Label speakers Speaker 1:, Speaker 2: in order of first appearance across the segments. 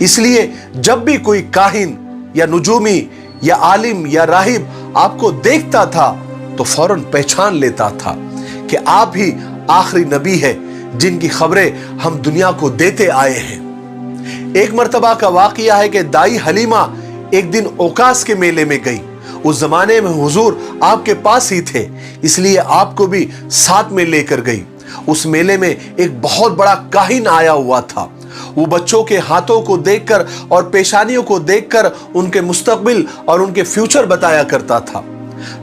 Speaker 1: इसलिए जब भी कोई काहिन या नुजूमी या आलिम या राहिब आपको देखता था तो फौरन पहचान लेता था कि आप ही आखिरी नबी है जिनकी खबरें हम दुनिया को देते आए हैं। एक मर्तबा का वाकया है कि दाई हलीमा एक दिन ओकास के मेले में गई। उस जमाने में हुजूर आपके पास ही थे, इसलिए आपको भी साथ में लेकर गई। उस मेले में एक बहुत बड़ा काहिन आया हुआ था। वो बच्चों के हाथों को देखकर और पेशानियों को देखकर उनके मुस्तकबिल और उनके फ्यूचर बताया करता था।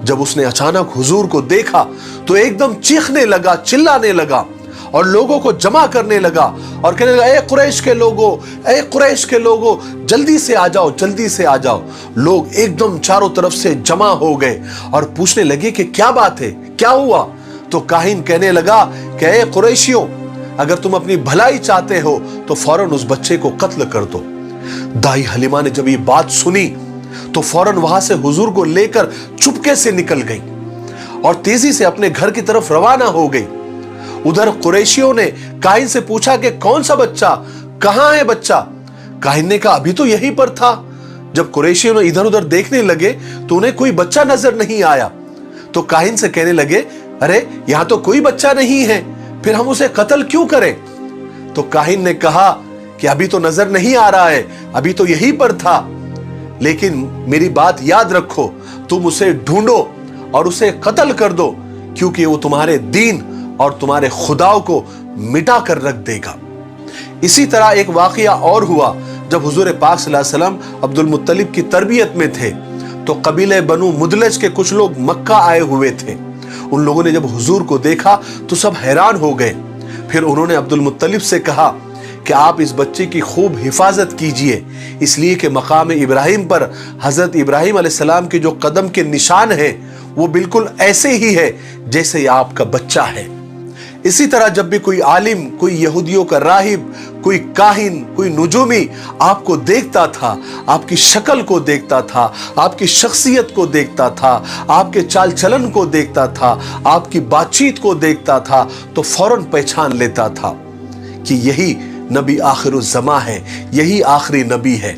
Speaker 1: जब उसने अचानक हुजूर को देखा तो एकदम चीखने लगा, चिल्लाने लगा और लोगों को जमा करने लगा और कहने लगा, ए कुरैश के लोगों, ए कुरैश के लोगों, जल्दी से आ जाओ, जल्दी से आ जाओ। लोग एकदम चारों तरफ से जमा हो गए और पूछने लगे कि क्या बात है, क्या हुआ? तो काहिन कहने लगा कि ए कुरैशियों, अगर तुम अपनी भलाई चाहते हो तो फौरन उस बच्चे को कत्ल कर दो। दाई हलीमा ने जब ये बात सुनी तो फौरन वहां से हुजूर को लेकर चुपके से निकल गई और तेजी से अपने घर की तरफ रवाना हो गई। उधर कुरैशियों ने काहिन से पूछा कि कौन सा बच्चा, कहां है बच्चा? काहिन ने कहा, अभी तो यहीं पर था। जब कुरैशियों ने इधर उधर देखने लगे तो उन्हें कोई बच्चा नजर नहीं आया। तो काहिन से कहने लगे, अरे यहां तो कोई बच्चा नहीं है, फिर हम उसे कत्ल क्यों करें? तो काहिन ने कहा कि अभी तो नजर नहीं आ रहा है, अभी तो यहीं पर था, लेकिन मेरी बात याद रखो, तुम उसे ढूंढो और उसे कत्ल कर दो, क्योंकि वो तुम्हारे दीन और तुम्हारे खुदाओं को मिटा कर रख देगा। इसी तरह एक वाकया और हुआ। जब हुजूर पाक सल्लल्लाहु अलैहि वसल्लम अब्दुल मुत्तलिब की तरबियत में थे तो कबीले बनु मुदलज के कुछ लोग मक्का आए हुए थे। उन लोगों ने जब हुजूर को देखा तो सब हैरान हो गए। फिर उन्होंने अब्दुल मुत्तलिब से कहा कि आप इस बच्चे की खूब हिफाजत कीजिए, इसलिए कि मकाम इब्राहिम पर हजरत इब्राहिम अलैहिस्सलाम के जो कदम के निशान हैं वो बिल्कुल ऐसे ही है जैसे आपका बच्चा है। इसी तरह जब भी कोई आलिम, कोई यहूदियों का राहिब, कोई काहिन, कोई नुजूमी आपको देखता था, आपकी शक्ल को देखता था, आपकी शख्सियत को देखता था, आपके चाल चलन को देखता था, आपकी बातचीत को देखता था, तो फौरन पहचान लेता था कि यही नबी आखिरुज़्ज़मा है, यही आखिरी नबी है।